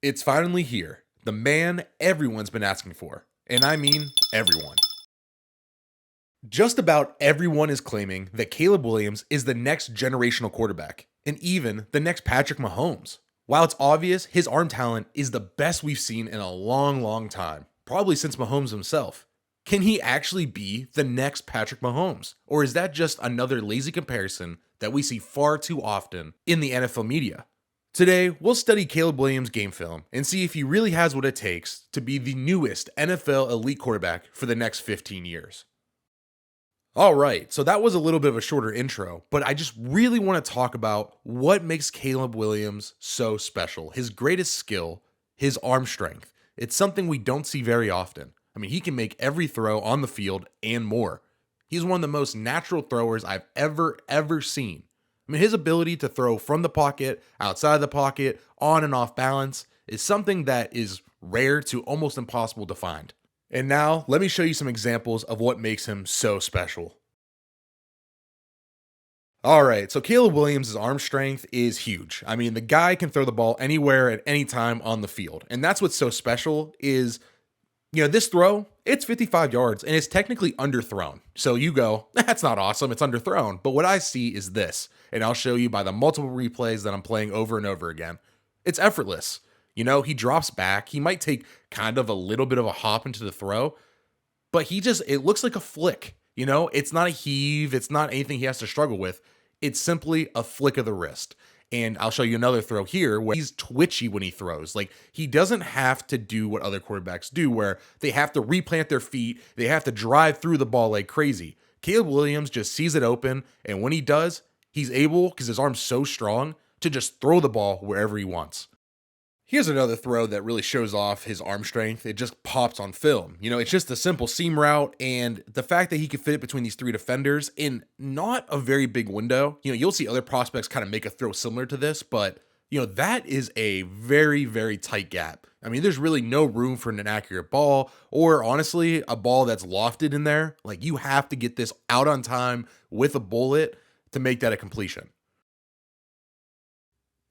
It's finally here. The man everyone's been asking for. And I mean everyone. Just about everyone is claiming that Caleb Williams is the next generational quarterback, and even the next Patrick Mahomes. While it's obvious his arm talent is the best we've seen in a long time, probably since Mahomes himself. Can he actually be the next Patrick Mahomes? Or is that just another lazy comparison that we see far too often in the NFL media? Today, we'll study Caleb Williams' game film and see if he really has what it takes to be the newest NFL elite quarterback for the next 15 years. Alright, so that was a little bit of a shorter intro, but I just really want to talk about what makes Caleb Williams so special. His greatest skill, his arm strength. It's something we don't see very often. I mean, he can make every throw on the field and more. He's one of the most natural throwers I've ever seen. I mean, his ability to throw from the pocket, outside the pocket, on and off balance is something that is rare to almost impossible to find. And now, let me show you some examples of what makes him so special. Alright, so Caleb Williams' arm strength is huge. I mean, the guy can throw the ball anywhere at any time on the field. And that's what's so special is, this throw, it's 55 yards and it's technically underthrown. So you go, that's not awesome, it's underthrown. But what I see is this, and I'll show you by the multiple replays that I'm playing over and over again. It's effortless. He drops back. He might take kind of a little bit of a hop into the throw, but it looks like a flick. It's not a heave. It's not anything he has to struggle with. It's simply a flick of the wrist. And I'll show you another throw here where he's twitchy when he throws. Like, he doesn't have to do what other quarterbacks do where they have to replant their feet. They have to drive through the ball like crazy. Caleb Williams just sees it open. And when he does, he's able, because his arm's so strong, to just throw the ball wherever he wants. Here's another throw that really shows off his arm strength. It just pops on film. It's just a simple seam route, and the fact that he could fit it between these three defenders in not a very big window. You'll see other prospects kind of make a throw similar to this, but that is a very tight gap. I mean, there's really no room for an inaccurate ball, or honestly, a ball that's lofted in there. Like, you have to get this out on time with a bullet to make that a completion.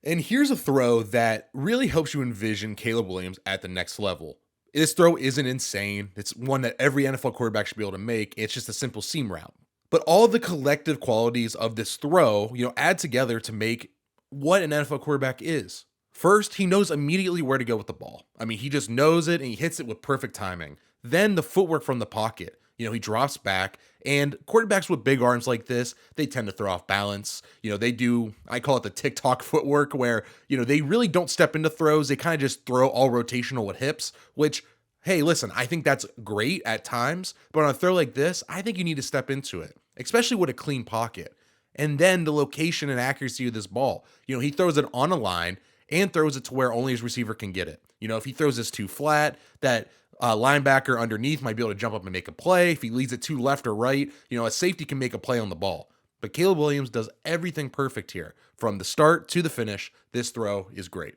And here's a throw that really helps you envision Caleb Williams at the next level. This throw isn't insane. It's one that every NFL quarterback should be able to make. It's just a simple seam route. But all of the collective qualities of this throw, add together to make what an NFL quarterback is. First, he knows immediately where to go with the ball. I mean, he just knows it and he hits it with perfect timing. Then the footwork from the pocket. He drops back, and quarterbacks with big arms like this, they tend to throw off balance. They do, I call it the TikTok footwork, where, they really don't step into throws. They kind of just throw all rotational with hips, which, hey, listen, I think that's great at times, but on a throw like this, I think you need to step into it, especially with a clean pocket. And then the location and accuracy of this ball. He throws it on a line and throws it to where only his receiver can get it. If he throws this too flat, that linebacker underneath might be able to jump up and make a play. If he leads it too left or right, a safety can make a play on the ball. But Caleb Williams does everything perfect here. From the start to the finish, this throw is great.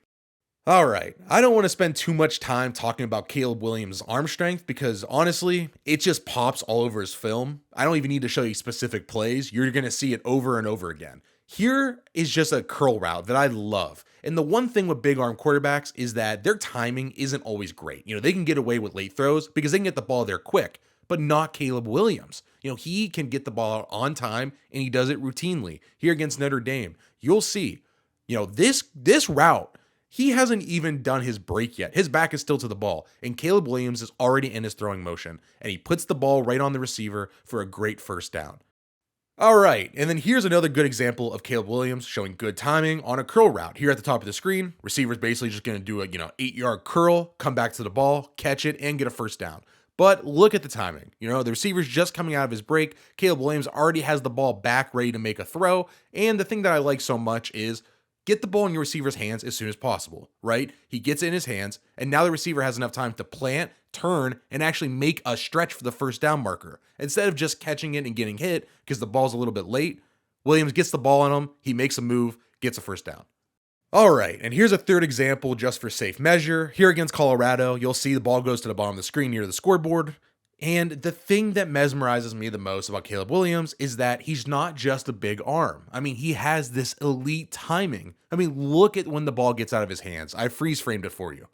All right, I don't want to spend too much time talking about Caleb Williams' arm strength because honestly, it just pops all over his film. I don't even need to show you specific plays. You're going to see it over and over again. Here is just a curl route that I love. And the one thing with big arm quarterbacks is that their timing isn't always great. They can get away with late throws because they can get the ball there quick, but not Caleb Williams. He can get the ball out on time and he does it routinely. Here against Notre Dame, you'll see, this route, he hasn't even done his break yet. His back is still to the ball, and Caleb Williams is already in his throwing motion, and he puts the ball right on the receiver for a great first down. All right, and then here's another good example of Caleb Williams showing good timing on a curl route. Here at the top of the screen, receiver's basically just going to do a 8-yard curl, come back to the ball, catch it, and get a first down. But look at the timing. The receiver's just coming out of his break. Caleb Williams already has the ball back ready to make a throw, and the thing that I like so much is get the ball in your receiver's hands as soon as possible, right? He gets it in his hands, and now the receiver has enough time to plant, turn, and actually make a stretch for the first down marker. Instead of just catching it and getting hit because the ball's a little bit late, Williams gets the ball on him, he makes a move, gets a first down. All right, and here's a third example just for safe measure. Here against Colorado, you'll see the ball goes to the bottom of the screen near the scoreboard. And the thing that mesmerizes me the most about Caleb Williams is that he's not just a big arm. I mean, he has this elite timing. I mean, look at when the ball gets out of his hands. I freeze framed it for you.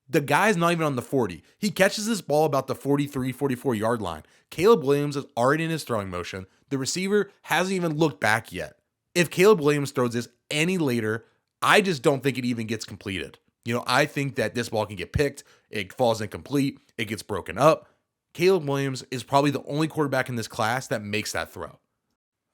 The guy's not even on the 40. He catches this ball about the 43, 44 yard line. Caleb Williams is already in his throwing motion. The receiver hasn't even looked back yet. If Caleb Williams throws this any later, I just don't think it even gets completed. I think that this ball can get picked. It falls incomplete. It gets broken up. Caleb Williams is probably the only quarterback in this class that makes that throw.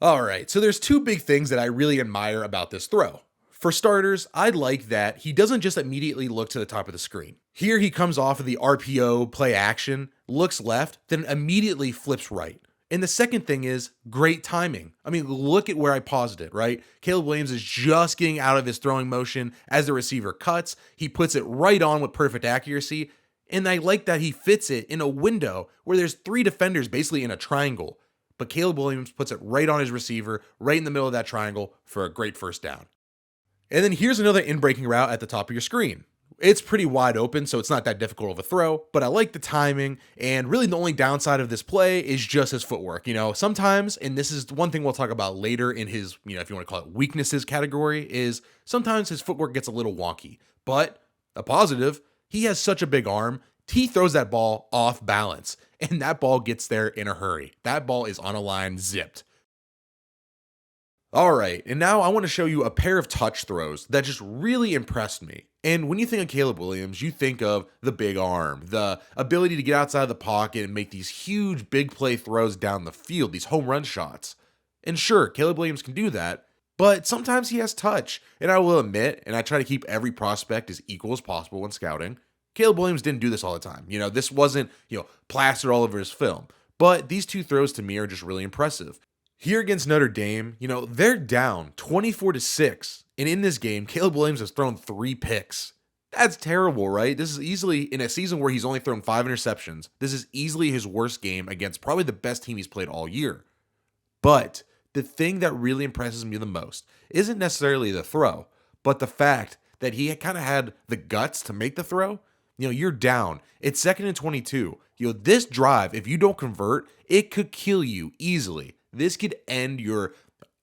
All right, so there's two big things that I really admire about this throw. For starters, I like that he doesn't just immediately look to the top of the screen. Here he comes off of the RPO play action, looks left, then immediately flips right. And the second thing is great timing. I mean, look at where I paused it, right? Caleb Williams is just getting out of his throwing motion as the receiver cuts. He puts it right on with perfect accuracy. And I like that he fits it in a window where there's three defenders basically in a triangle. But Caleb Williams puts it right on his receiver, right in the middle of that triangle for a great first down. And then here's another in-breaking route at the top of your screen. It's pretty wide open, so it's not that difficult of a throw, but I like the timing, and really the only downside of this play is just his footwork. Sometimes, and this is one thing we'll talk about later in his, if you want to call it weaknesses category, is sometimes his footwork gets a little wonky. But a positive, he has such a big arm, he throws that ball off balance, and that ball gets there in a hurry. That ball is on a line zipped. All right, and now I want to show you a pair of touch throws that just really impressed me. And when you think of Caleb Williams, you think of the big arm, the ability to get outside of the pocket and make these huge big play throws down the field, these home run shots. And sure, Caleb Williams can do that, but sometimes he has touch. And I will admit, and I try to keep every prospect as equal as possible when scouting, Caleb Williams didn't do this all the time. This wasn't, plastered all over his film. But these two throws to me are just really impressive. Here against Notre Dame, they're down 24-6. And in this game, Caleb Williams has thrown 3 picks. That's terrible, right? This is easily, in a season where he's only thrown 5 interceptions, this is easily his worst game against probably the best team he's played all year. But the thing that really impresses me the most isn't necessarily the throw, but the fact that he kind of had the guts to make the throw. You're down. It's 2nd and 22. This drive, if you don't convert, it could kill you easily. This could end your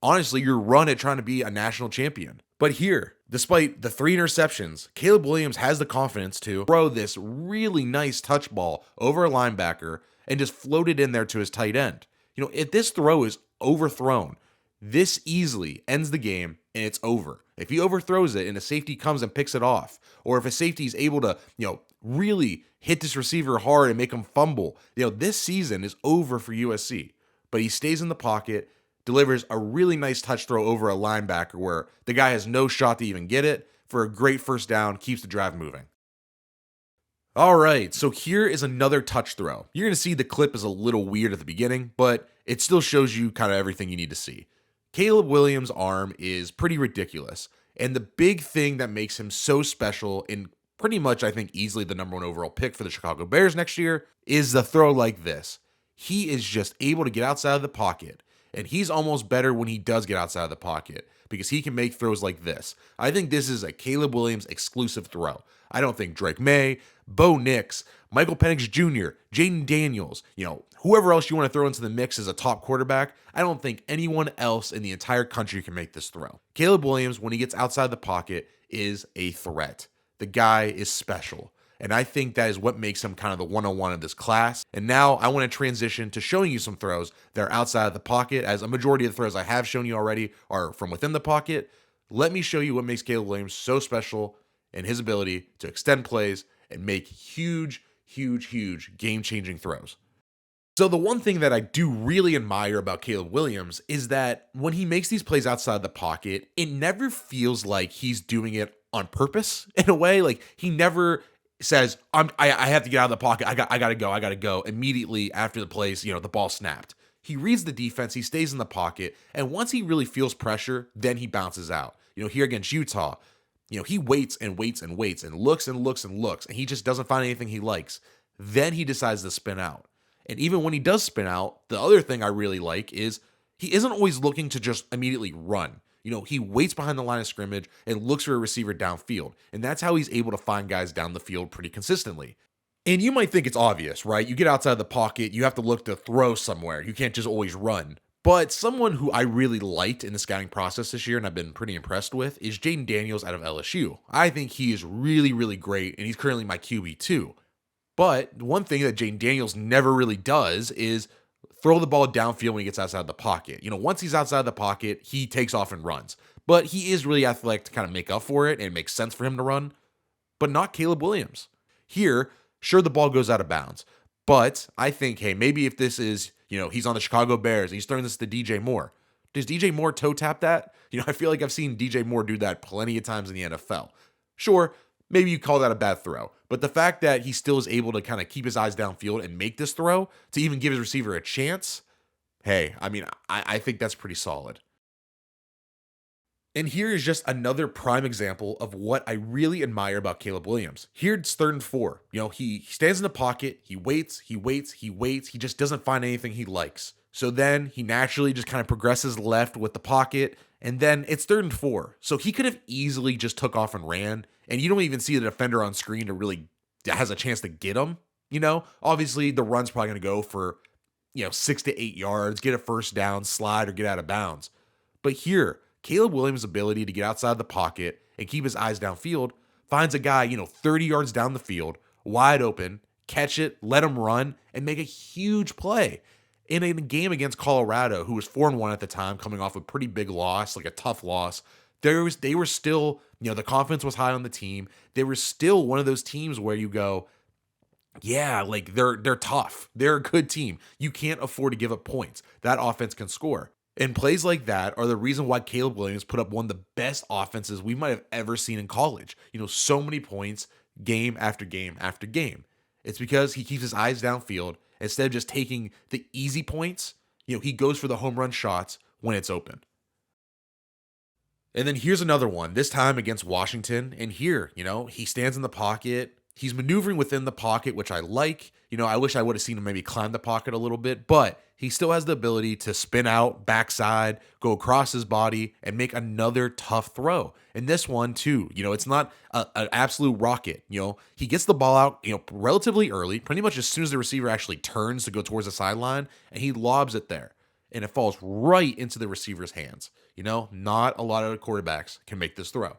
run at trying to be a national champion. But here, despite the 3 interceptions, Caleb Williams has the confidence to throw this really nice touch ball over a linebacker and just float it in there to his tight end. If this throw is overthrown, this easily ends the game and it's over. If he overthrows it and a safety comes and picks it off, or if a safety is able to, really hit this receiver hard and make him fumble, this season is over for USC. But he stays in the pocket, delivers a really nice touch throw over a linebacker where the guy has no shot to even get it for a great first down, keeps the drive moving. All right, so here is another touch throw. You're going to see the clip is a little weird at the beginning, but it still shows you kind of everything you need to see. Caleb Williams' arm is pretty ridiculous, and the big thing that makes him so special and pretty much, I think, easily the number 1 overall pick for the Chicago Bears next year is the throw like this. He is just able to get outside of the pocket, and he's almost better when he does get outside of the pocket because he can make throws like this. I think this is a Caleb Williams exclusive throw. I don't think Drake May, Bo Nix, Michael Penix Jr., Jaden Daniels, whoever else you want to throw into the mix as a top quarterback, I don't think anyone else in the entire country can make this throw. Caleb Williams, when he gets outside the pocket, is a threat. The guy is special. And I think that is what makes him kind of the 101 of this class. And now I want to transition to showing you some throws that are outside of the pocket, as a majority of the throws I have shown you already are from within the pocket. Let me show you what makes Caleb Williams so special and his ability to extend plays and make huge, huge, huge game-changing throws. So the one thing that I do really admire about Caleb Williams is that when he makes these plays outside the pocket, it never feels like he's doing it on purpose in a way. Like he never says, I have to get out of the pocket. I gotta go immediately after the plays, the ball snapped. He reads the defense, he stays in the pocket, and once he really feels pressure, then he bounces out. Here against Utah, he waits and waits and waits and looks and looks and looks, and he just doesn't find anything he likes. Then he decides to spin out. And even when he does spin out, the other thing I really like is he isn't always looking to just immediately run. He waits behind the line of scrimmage and looks for a receiver downfield. And that's how he's able to find guys down the field pretty consistently. And you might think it's obvious, right? You get outside the pocket, you have to look to throw somewhere. You can't just always run. But someone who I really liked in the scouting process this year and I've been pretty impressed with is Jaden Daniels out of LSU. I think he is really, really great, and he's currently my QB too. But one thing that Jaden Daniels never really does is throw the ball downfield when he gets outside the pocket. Once he's outside the pocket, he takes off and runs. But he is really athletic to kind of make up for it, and it makes sense for him to run. But not Caleb Williams. Here, sure, the ball goes out of bounds. But I think, hey, maybe if this is, he's on the Chicago Bears and he's throwing this to DJ Moore. Does DJ Moore toe tap that? I feel like I've seen DJ Moore do that plenty of times in the NFL. Sure, maybe you call that a bad throw. But the fact that he still is able to kind of keep his eyes downfield and make this throw to even give his receiver a chance, hey, I think that's pretty solid. And here is just another prime example of what I really admire about Caleb Williams. Here it's 3rd and 4. He stands in the pocket, he waits, he waits, he waits. He just doesn't find anything he likes. So then he naturally just kind of progresses left with the pocket, and then it's 3rd and 4. So he could have easily just took off and ran, and you don't even see the defender on screen to really has a chance to get him. Obviously the run's probably going to go for 6 to 8 yards, get a first down, slide, or get out of bounds. But here, Caleb Williams' ability to get outside the pocket and keep his eyes downfield finds a guy, 30 yards down the field, wide open, catch it, let him run, and make a huge play. In a game against Colorado, who was 4-1 at the time, coming off a pretty big loss, like a tough loss, they were still, the confidence was high on the team. They were still one of those teams where you go, yeah, like they're tough. They're a good team. You can't afford to give up points. That offense can score. And plays like that are the reason why Caleb Williams put up one of the best offenses we might have ever seen in college. So many points game after game after game. It's because he keeps his eyes downfield. Instead of just taking the easy points, he goes for the home run shots when it's open. And then here's another one, this time against Washington. And here, he stands in the pocket. He's maneuvering within the pocket, which I like. I wish I would have seen him maybe climb the pocket a little bit, but he still has the ability to spin out, backside, go across his body, and make another tough throw. And this one, too, it's not an absolute rocket. He gets the ball out, relatively early, pretty much as soon as the receiver actually turns to go towards the sideline, and he lobs it there. And it falls right into the receiver's hands. Not a lot of quarterbacks can make this throw.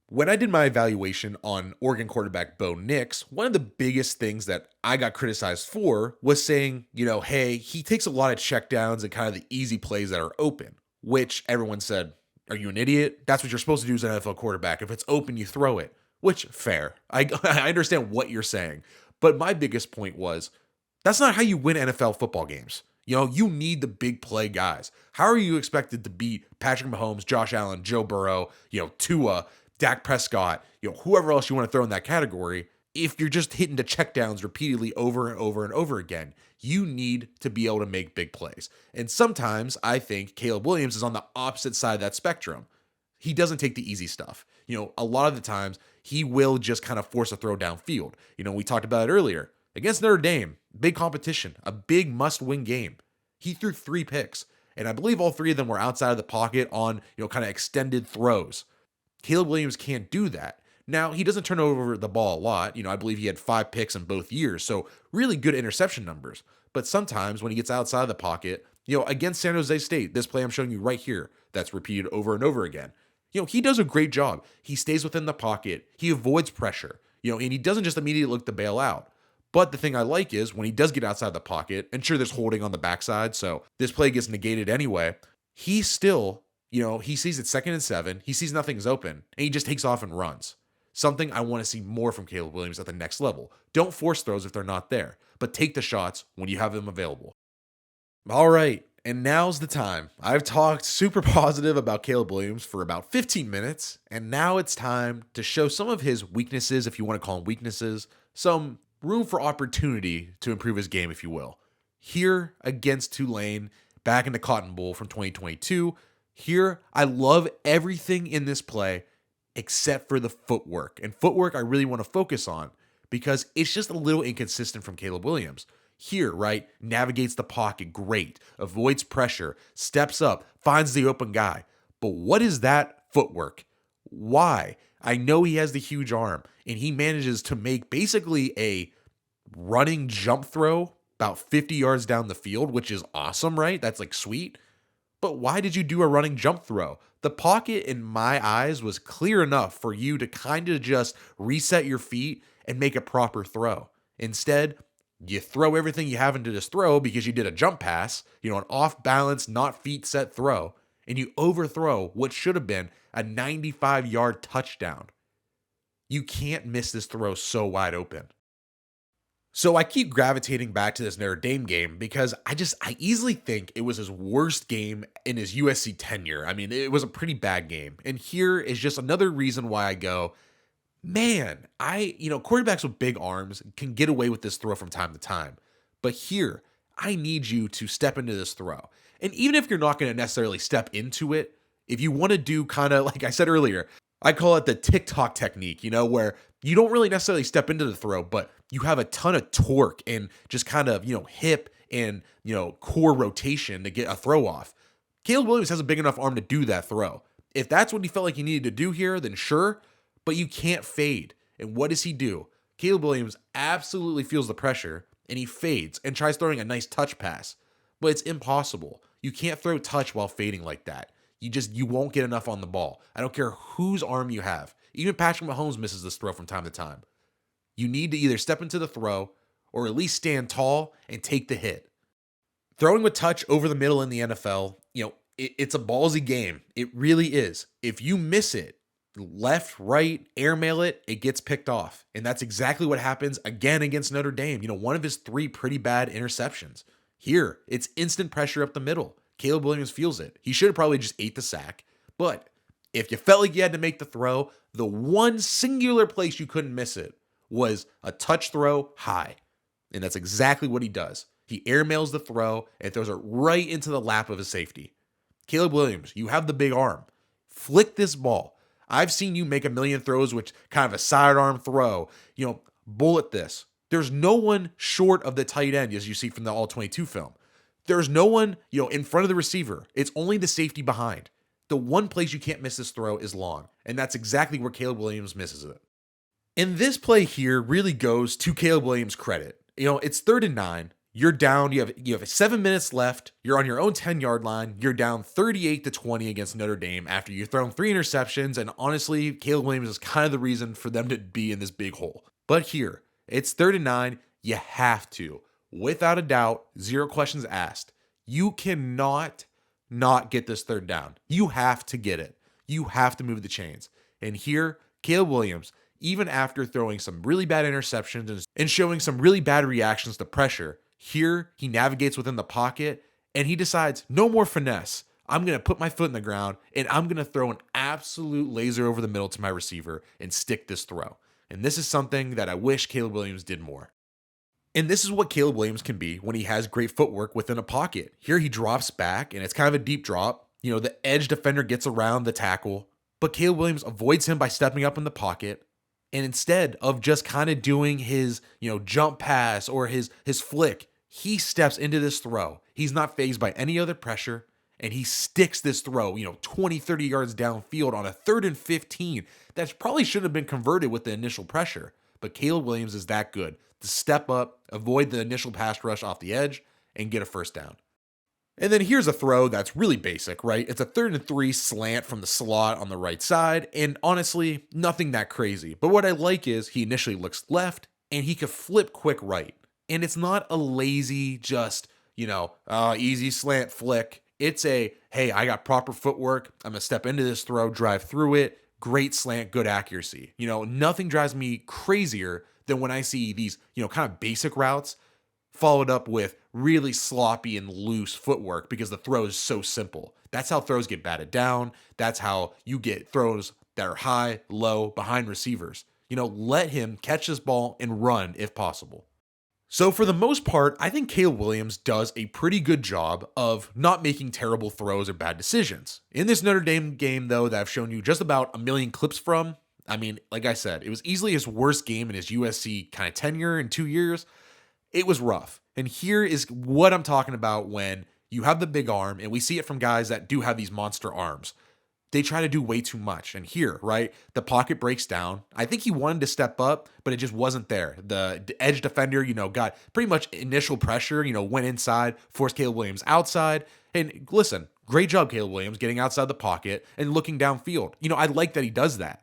When I did my evaluation on Oregon quarterback Bo Nix, one of the biggest things that I got criticized for was saying, hey, he takes a lot of checkdowns and kind of the easy plays that are open, which everyone said, are you an idiot? That's what you're supposed to do as an NFL quarterback. If it's open, you throw it, which fair. I understand what you're saying. But my biggest point was, that's not how you win NFL football games. You need the big play guys. How are you expected to beat Patrick Mahomes, Josh Allen, Joe Burrow, Tua, Dak Prescott, whoever else you want to throw in that category, if you're just hitting the checkdowns repeatedly over and over and over again? You need to be able to make big plays. And sometimes I think Caleb Williams is on the opposite side of that spectrum. He doesn't take the easy stuff. A lot of the times he will just kind of force a throw downfield. We talked about it earlier. Against Notre Dame, big competition, a big must-win game. He threw 3 picks, and I believe all 3 of them were outside of the pocket on, kind of extended throws. Caleb Williams can't do that. Now, he doesn't turn over the ball a lot. I believe he had 5 picks in both years, so really good interception numbers. But sometimes when he gets outside of the pocket, against San Jose State, this play I'm showing you right here, that's repeated over and over again. He does a great job. He stays within the pocket. He avoids pressure, and he doesn't just immediately look to bail out. But the thing I like is when he does get outside the pocket, and sure, there's holding on the backside, so this play gets negated anyway, he still, he sees it's 2nd and 7, he sees nothing's open, and he just takes off and runs. Something I want to see more from Caleb Williams at the next level. Don't force throws if they're not there, but take the shots when you have them available. All right, and now's the time. I've talked super positive about Caleb Williams for about 15 minutes, and now it's time to show some of his weaknesses, if you want to call them weaknesses, some room for opportunity to improve his game, if you will. Here against Tulane, back in the Cotton Bowl from 2022, here I love everything in this play except for the footwork. And footwork I really want to focus on because it's just a little inconsistent from Caleb Williams. Here, right, navigates the pocket great, avoids pressure, steps up, finds the open guy. But what is that footwork? Why? I know he has the huge arm, and he manages to make basically a running jump throw about 50 yards down the field, which is awesome, right? That's like sweet. But why did you do a running jump throw? The pocket in my eyes was clear enough for you to kind of just reset your feet and make a proper throw. Instead, you throw everything you have into this throw because you did a jump pass, an off balance, not feet set throw, and you overthrow what should have been a 95-yard touchdown. You can't miss this throw so wide open. So I keep gravitating back to this Notre Dame game because I easily think it was his worst game in his USC tenure. I mean, it was a pretty bad game. And here is just another reason why I go, man, quarterbacks with big arms can get away with this throw from time to time. But here, I need you to step into this throw. And even if you're not going to necessarily step into it, if you want to do kind of like I said earlier, I call it the TikTok technique, where you don't really necessarily step into the throw, but you have a ton of torque and just kind of, hip and, core rotation to get a throw off. Caleb Williams has a big enough arm to do that throw. If that's what he felt like he needed to do here, then sure, but you can't fade. And what does he do? Caleb Williams absolutely feels the pressure and he fades and tries throwing a nice touch pass, but it's impossible. You can't throw touch while fading like that. You won't get enough on the ball. I don't care whose arm you have. Even Patrick Mahomes misses this throw from time to time. You need to either step into the throw or at least stand tall and take the hit. Throwing with touch over the middle in the NFL, it's a ballsy game. It really is. If you miss it, left, right, airmail it, it gets picked off. And that's exactly what happens again against Notre Dame. One of his 3 pretty bad interceptions. Here, it's instant pressure up the middle. Caleb Williams feels it. He should have probably just ate the sack. But if you felt like you had to make the throw, the one singular place you couldn't miss it was a touch throw high. And that's exactly what he does. He airmails the throw and throws it right into the lap of his safety. Caleb Williams, you have the big arm. Flick this ball. I've seen you make a million throws with kind of a sidearm throw. Bullet this. There's no one short of the tight end, as you see from the All-22 film. There's no one, in front of the receiver. It's only the safety behind. The one place you can't miss this throw is long, and that's exactly where Caleb Williams misses it. And this play here really goes to Caleb Williams' credit. It's 3rd and 9. You're down. You have 7 minutes left. You're on your own 10-yard line. You're down 38-20 against Notre Dame after you've thrown 3 interceptions. And honestly, Caleb Williams is kind of the reason for them to be in this big hole. But here, it's 3rd and 9. You have to. Without a doubt, 0 questions asked. You cannot not get this 3rd down. You have to get it. You have to move the chains. And here, Caleb Williams, even after throwing some really bad interceptions and showing some really bad reactions to pressure, here he navigates within the pocket and he decides, no more finesse. I'm going to put my foot in the ground and I'm going to throw an absolute laser over the middle to my receiver and stick this throw. And this is something that I wish Caleb Williams did more. And this is what Caleb Williams can be when he has great footwork within a pocket. Here he drops back, and it's kind of a deep drop. The edge defender gets around the tackle, but Caleb Williams avoids him by stepping up in the pocket. And instead of just kind of doing his, jump pass or his flick, he steps into this throw. He's not fazed by any other pressure, and he sticks this throw, 20, 30 yards downfield on a 3rd and 15. That probably should have been converted with the initial pressure. But Caleb Williams is that good to step up, avoid the initial pass rush off the edge, and get a 1st down. And then here's a throw that's really basic, right? It's a 3rd and 3 slant from the slot on the right side, and honestly, nothing that crazy. But what I like is he initially looks left, and he could flip quick right. And it's not a lazy, just, easy slant flick. It's a, hey, I got proper footwork. I'm going to step into this throw, drive through it. Great slant, good accuracy. Nothing drives me crazier than when I see these, kind of basic routes followed up with really sloppy and loose footwork because the throw is so simple. That's how throws get batted down. That's how you get throws that are high, low, behind receivers. Let him catch this ball and run if possible. So for the most part, I think Caleb Williams does a pretty good job of not making terrible throws or bad decisions. In this Notre Dame game, though, that I've shown you just about a million clips from, like I said, it was easily his worst game in his USC kind of tenure in 2 years. It was rough. And here is what I'm talking about when you have the big arm, and we see it from guys that do have these monster arms. They try to do way too much. And here, right, the pocket breaks down. I think he wanted to step up, but it just wasn't there. The edge defender, got pretty much initial pressure, went inside, forced Caleb Williams outside. And listen, great job, Caleb Williams, getting outside the pocket and looking downfield. I like that he does that.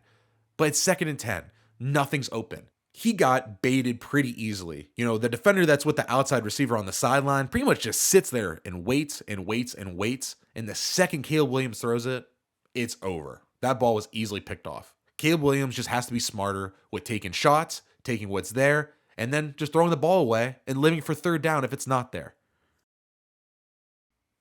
But it's 2nd and 10. Nothing's open. He got baited pretty easily. The defender that's with the outside receiver on the sideline pretty much just sits there and waits and waits and waits. And the second Caleb Williams throws it, it's over. That ball was easily picked off. Caleb Williams just has to be smarter with taking shots, taking what's there, and then just throwing the ball away and living for 3rd down if it's not there.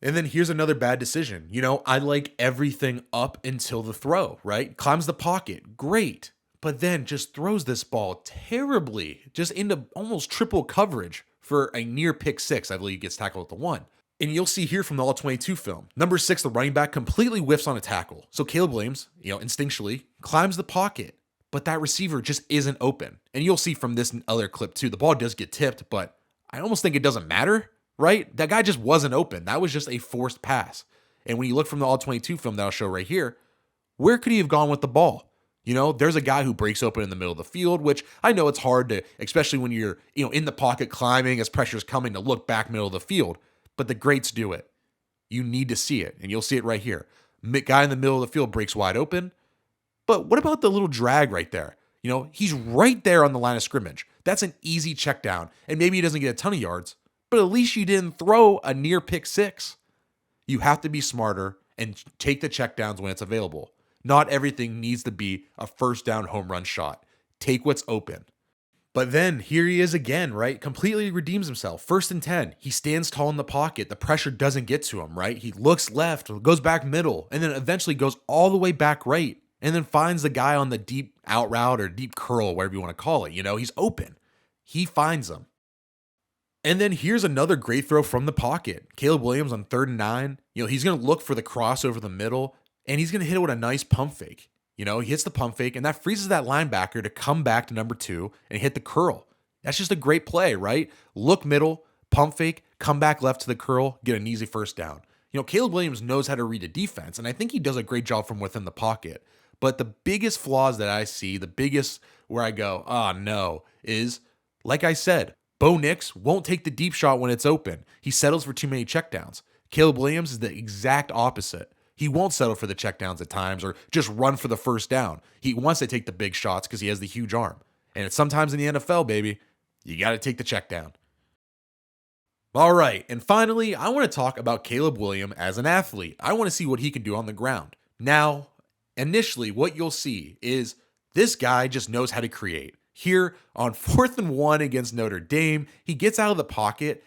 And then here's another bad decision. I like everything up until the throw, right? Climbs the pocket, great. But then just throws this ball terribly, just into almost triple coverage for a near pick 6. I believe he gets tackled at the 1. And you'll see here from the All-22 film, number 6, the running back completely whiffs on a tackle. So Caleb Williams, instinctually climbs the pocket, but that receiver just isn't open. And you'll see from this other clip too, the ball does get tipped, but I almost think it doesn't matter, right? That guy just wasn't open. That was just a forced pass. And when you look from the All-22 film that I'll show right here, where could he have gone with the ball? There's a guy who breaks open in the middle of the field, which I know it's hard to, especially when you're, in the pocket climbing as pressure's coming, to look back middle of the field. But the greats do it. You need to see it, and you'll see it right here. Guy in the middle of the field breaks wide open. But what about the little drag right there? He's right there on the line of scrimmage. That's an easy check down, and maybe he doesn't get a ton of yards, but at least you didn't throw a near pick 6. You have to be smarter and take the check downs when it's available. Not everything needs to be a 1st down home run shot. Take what's open. But then here he is again, right? Completely redeems himself. 1st and 10. He stands tall in the pocket. The pressure doesn't get to him, right? He looks left, goes back middle, and then eventually goes all the way back right, and then finds the guy on the deep out route or deep curl, whatever you want to call it. He's open. He finds him. And then here's another great throw from the pocket. Caleb Williams on 3rd and 9. He's going to look for the cross over the middle, and he's going to hit it with a nice pump fake. He hits the pump fake, and that freezes that linebacker to come back to number 2 and hit the curl. That's just a great play, right? Look middle, pump fake, come back left to the curl, get an easy 1st down. Caleb Williams knows how to read a defense, and I think he does a great job from within the pocket. But the biggest flaws that I see, the biggest where I go, oh no, is, like I said, Bo Nix won't take the deep shot when it's open. He settles for too many checkdowns. Caleb Williams is the exact opposite. He won't settle for the checkdowns at times or just run for the 1st down. He wants to take the big shots because he has the huge arm. And it's sometimes in the NFL, baby, you got to take the check down. All right, and finally, I want to talk about Caleb Williams as an athlete. I want to see what he can do on the ground. Now, initially, what you'll see is this guy just knows how to create. Here, on 4th and 1 against Notre Dame, he gets out of the pocket.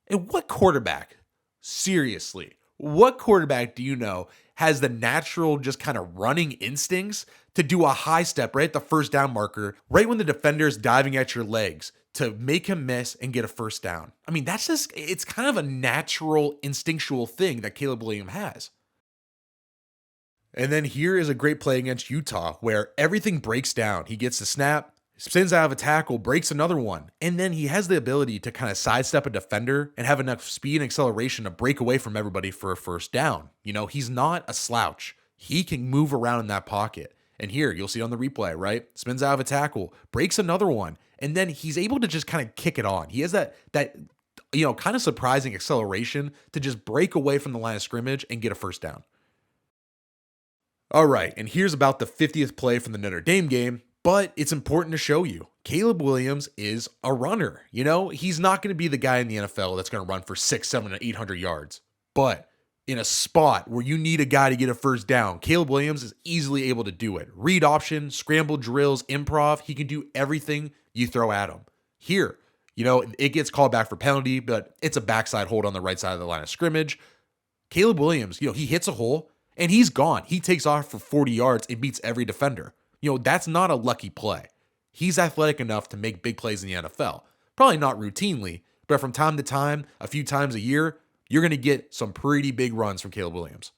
And what quarterback? Seriously, what quarterback do you know has the natural just kind of running instincts to do a high step right at the 1st down marker, right when the defender is diving at your legs, to make him miss and get a 1st down? I mean, it's kind of a natural instinctual thing that Caleb Williams has. And then here is a great play against Utah where everything breaks down. He gets the snap, spins out of a tackle, breaks another one, and then he has the ability to kind of sidestep a defender and have enough speed and acceleration to break away from everybody for a 1st down. He's not a slouch. He can move around in that pocket. And here, you'll see on the replay, right? Spins out of a tackle, breaks another one, and then he's able to just kind of kick it on. He has that kind of surprising acceleration to just break away from the line of scrimmage and get a 1st down. All right, and here's about the 50th play from the Notre Dame game, but it's important to show you. Caleb Williams is a runner. He's not going to be the guy in the NFL that's going to run for 600, 700, 800 yards. But in a spot where you need a guy to get a 1st down, Caleb Williams is easily able to do it. Read option, scramble drills, improv. He can do everything you throw at him. Here, it gets called back for penalty, but it's a backside hold on the right side of the line of scrimmage. Caleb Williams, he hits a hole and he's gone. He takes off for 40 yards and beats every defender. That's not a lucky play. He's athletic enough to make big plays in the NFL. Probably not routinely, but from time to time, a few times a year, you're going to get some pretty big runs from Caleb Williams.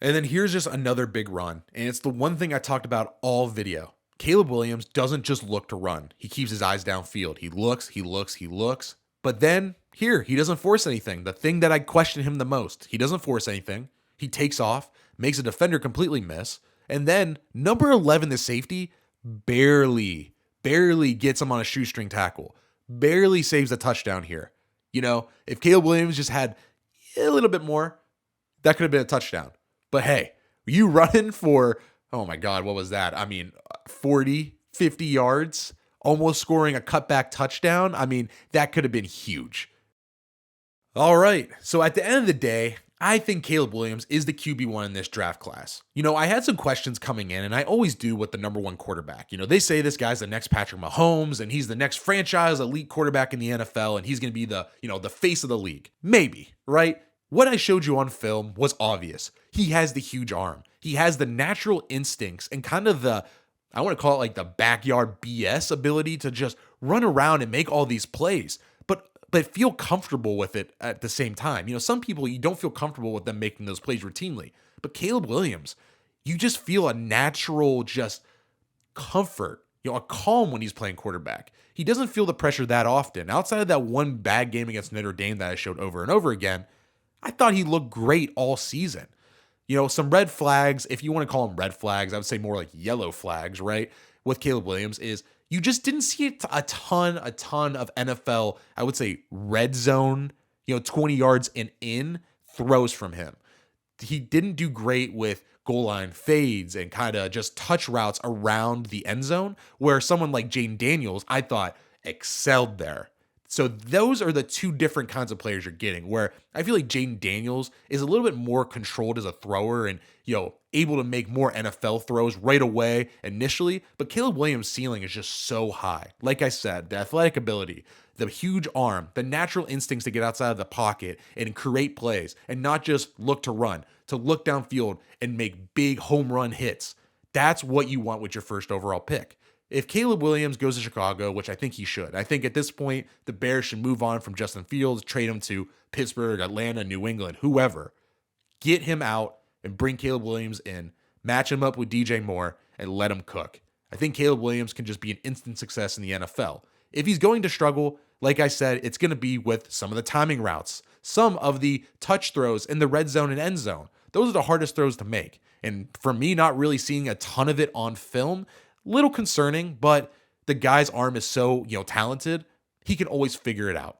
And then here's just another big run, and it's the one thing I talked about all video. Caleb Williams doesn't just look to run. He keeps his eyes downfield. He looks, but then here, he doesn't force anything. The thing that I question him the most, he doesn't force anything. He takes off, makes a defender completely miss. And then number 11, the safety, barely gets him on a shoestring tackle, barely saves a touchdown here. If Caleb Williams just had a little bit more, that could have been a touchdown. But hey, you running for, oh my God, what was that? 40, 50 yards, almost scoring a cutback touchdown. That could have been huge. All right, so at the end of the day, I think Caleb Williams is the QB1 in this draft class. I had some questions coming in, and I always do with the number one quarterback. They say this guy's the next Patrick Mahomes, and he's the next franchise elite quarterback in the NFL, and he's going to be the face of the league. Maybe, right? What I showed you on film was obvious. He has the huge arm. He has the natural instincts and kind of I want to call it like the backyard BS ability to just run around and make all these plays, but feel comfortable with it at the same time. Some people, you don't feel comfortable with them making those plays routinely. But Caleb Williams, you just feel a natural just comfort, a calm when he's playing quarterback. He doesn't feel the pressure that often. Outside of that one bad game against Notre Dame that I showed over and over again, I thought he looked great all season. Some red flags, if you want to call them red flags, I would say more like yellow flags, right? With Caleb Williams is you just didn't see a ton of NFL, I would say red zone, 20 yards and in throws from him. He didn't do great with goal line fades and kind of just touch routes around the end zone, where someone like Jaden Daniels, I thought, excelled there. So those are the two different kinds of players you're getting, where I feel like Jaden Daniels is a little bit more controlled as a thrower and, able to make more NFL throws right away initially. But Caleb Williams' ceiling is just so high. Like I said, the athletic ability, the huge arm, the natural instincts to get outside of the pocket and create plays and not just look to run, to look downfield and make big home run hits. That's what you want with your first overall pick. If Caleb Williams goes to Chicago, which I think he should, I think at this point, the Bears should move on from Justin Fields, trade him to Pittsburgh, Atlanta, New England, whoever. Get him out and bring Caleb Williams in, match him up with DJ Moore, and let him cook. I think Caleb Williams can just be an instant success in the NFL. If he's going to struggle, like I said, it's going to be with some of the timing routes, some of the touch throws in the red zone and end zone. Those are the hardest throws to make. And for me, not really seeing a ton of it on film, little concerning, but the guy's arm is so, talented, he can always figure it out.